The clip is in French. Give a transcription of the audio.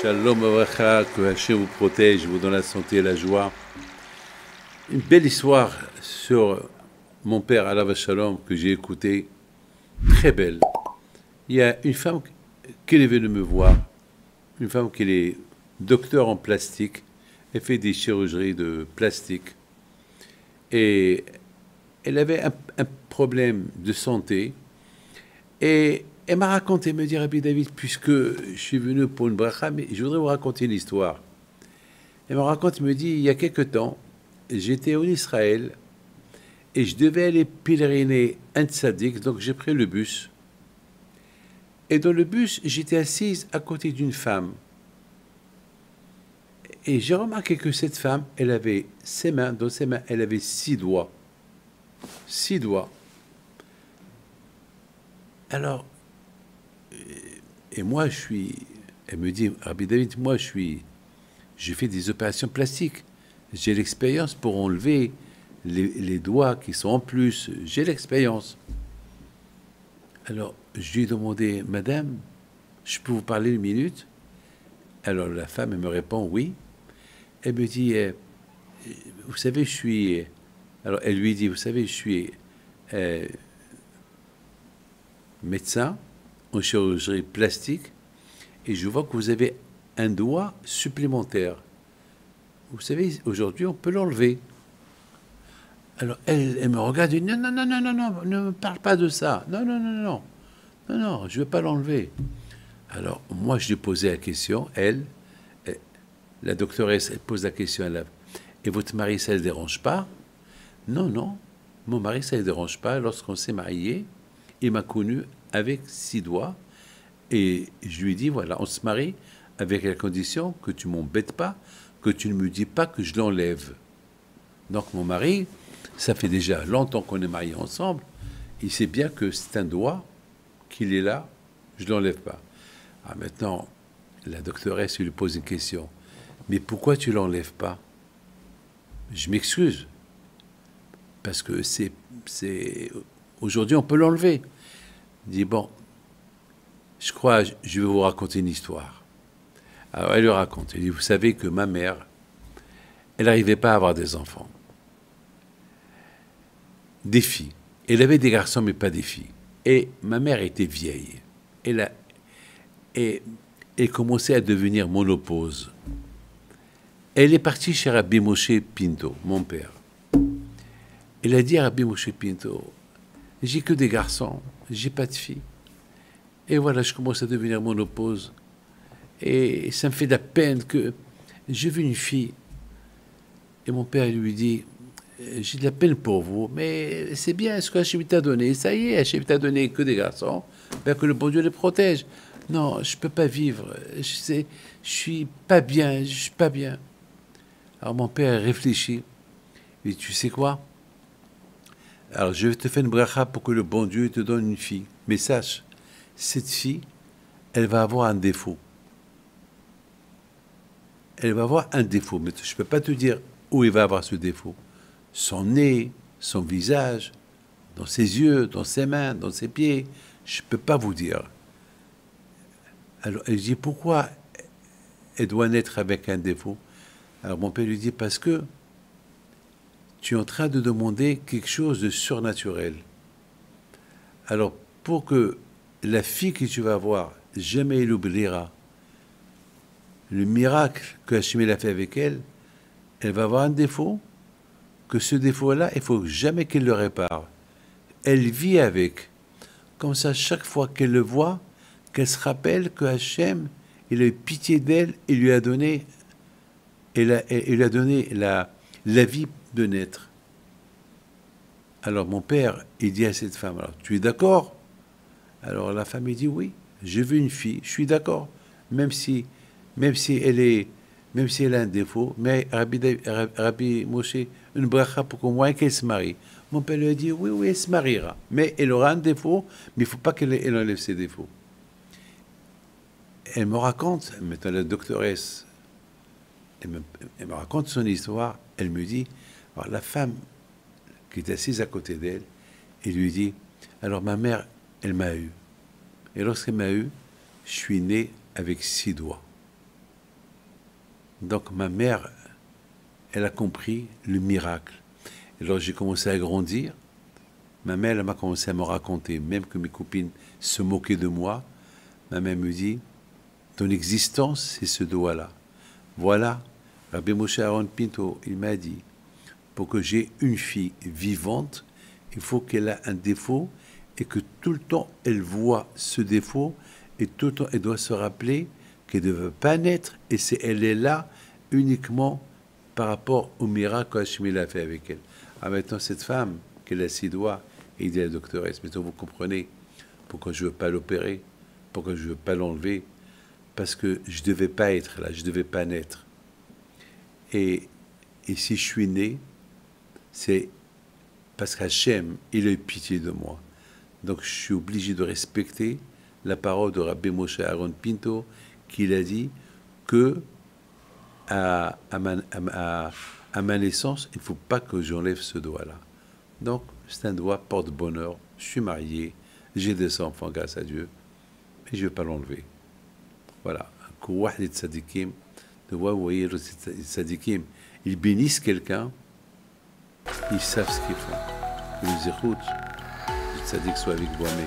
Shalom Avracha, que Hachem vous protège, vous donne la santé et la joie. Une belle histoire sur mon père Alav Shalom que j'ai écouté, très belle. Il y a une femme qui est venue me voir, une femme qui est docteur en plastique, elle fait des chirurgies de plastique et elle avait un problème de santé et elle m'a raconté, elle me dit Rabbi David, puisque je suis venu pour une bracha, mais je voudrais vous raconter une histoire. Elle me raconte, elle me dit, il y a quelque temps, j'étais en Israël et je devais aller pèleriner un tzaddik, donc j'ai pris le bus. Et dans le bus, j'étais assise à côté d'une femme. Et j'ai remarqué que cette femme, elle avait ses mains, dans ses mains, elle avait 6 doigts. 6 doigts. Alors, et moi, elle me dit, Rabbi David, moi, je fais des opérations plastiques. J'ai l'expérience pour enlever les doigts qui sont en plus. J'ai l'expérience. Alors, je lui ai demandé, Madame, je peux vous parler une minute? Alors, la femme, elle me répond, oui. Elle me dit, vous savez, je suis... Alors, elle lui dit, vous savez, je suis médecin en chirurgie plastique et je vois que vous avez un doigt supplémentaire. Vous savez, aujourd'hui, on peut l'enlever. Alors, elle me regarde et dit, non, non, non, non, non, non, ne me parle pas de ça. Non, non, non, non, non, non, je ne veux pas l'enlever. Alors, moi, je lui ai posé la question, la doctoresse, elle pose la question, et votre mari, ça ne le dérange pas? Non, non, mon mari, ça ne le dérange pas. Lorsqu'on s'est mariés, il m'a connu avec 6 doigts, et je lui ai dit, voilà, on se marie avec la condition que tu ne m'embêtes pas, que tu ne me dis pas que je l'enlève. Donc mon mari, ça fait déjà longtemps qu'on est mariés ensemble, il sait bien que c'est un doigt, qu'il est là, je ne l'enlève pas. Ah, maintenant, la doctoresse lui pose une question. Mais pourquoi tu ne l'enlèves pas? Je m'excuse. Parce que aujourd'hui, on peut l'enlever. Il dit, bon, je crois, je vais vous raconter une histoire. Alors, elle lui raconte. Elle dit, vous savez que ma mère, elle n'arrivait pas à avoir des enfants. Des filles. Elle avait des garçons, mais pas des filles. Et ma mère était vieille. Elle commençait à devenir monopause. Elle est partie chez Rabbi Moshe Pinto, mon père. Elle a dit à Rabbi Moshe Pinto, j'ai que des garçons, j'ai pas de filles. Et voilà, je commence à devenir monopause. Et ça me fait de la peine que j'ai vu une fille. Et mon père lui dit, j'ai de la peine pour vous, mais c'est bien ce que Hachem t'a donné. Ça y est, Hachem t'a donné que des garçons, ben que le bon Dieu les protège. Non, je ne peux pas vivre. Je suis pas bien, je suis pas bien. Alors mon père réfléchit. Il dit, tu sais quoi? Alors je vais te faire une bracha pour que le bon Dieu te donne une fille. Mais sache, cette fille, elle va avoir un défaut. Elle va avoir un défaut, mais je ne peux pas te dire où il va avoir ce défaut. Son nez, son visage, dans ses yeux, dans ses mains, dans ses pieds, je ne peux pas vous dire. Alors elle dit, pourquoi elle doit naître avec un défaut? Alors mon père lui dit, parce que tu es en train de demander quelque chose de surnaturel. Alors pour que la fille que tu vas avoir, jamais elle oubliera le miracle que Hachem a fait avec elle, elle va avoir un défaut, que ce défaut-là, il ne faut jamais qu'elle le répare. Elle vit avec. Comme ça, chaque fois qu'elle le voit, qu'elle se rappelle que Hachem, il a eu pitié d'elle et lui a donné, la vie de naître. Alors mon père, il dit à cette femme, alors, tu es d'accord? Alors la femme, il dit, oui, j'ai vu une fille, je suis d'accord, même si elle a un défaut, mais Rabbi Moshe, une bracha pour qu'au moins qu'elle se marie. Mon père lui a dit, oui, oui, elle se mariera, mais elle aura un défaut, mais il ne faut pas qu'elle enlève ses défauts. Elle me raconte, maintenant la doctoresse, elle me raconte son histoire, elle me dit, alors la femme qui est assise à côté d'elle, elle lui dit, alors ma mère, elle m'a eu. Et lorsqu'elle m'a eu, je suis né avec 6 doigts. Donc ma mère, elle a compris le miracle. Et lorsque j'ai commencé à grandir, ma mère, elle m'a commencé à me raconter, même que mes copines se moquaient de moi, ma mère me dit, ton existence, c'est ce doigt-là. Voilà, Rabbi Moshe Aaron Pinto, il m'a dit, pour que j'ai une fille vivante, il faut qu'elle ait un défaut et que tout le temps, elle voit ce défaut et tout le temps, elle doit se rappeler qu'elle ne veut pas naître et elle est là uniquement par rapport au miracle qu'Hachem a fait avec elle. Ah, maintenant, cette femme, qu'elle a 6 doigts, et il dit à la doctoresse, maintenant vous comprenez pourquoi je ne veux pas l'opérer, pourquoi je ne veux pas l'enlever, parce que je ne devais pas être là, je ne devais pas naître. Et si je suis né, c'est parce qu'Hachem, il a eu pitié de moi. Donc je suis obligé de respecter la parole de Rabbi Moshe Aaron Pinto, qu'il a dit que à ma naissance, il ne faut pas que j'enlève ce doigt-là. Donc c'est un doigt porte-bonheur, je suis marié, j'ai des enfants grâce à Dieu, et je ne vais pas l'enlever. Voilà. Les tzadikim, vous voyez, les tzadikim, ils bénissent quelqu'un, ils savent ce qu'ils font. Ils nous écoutent. Le tzadik soit avec vous, mes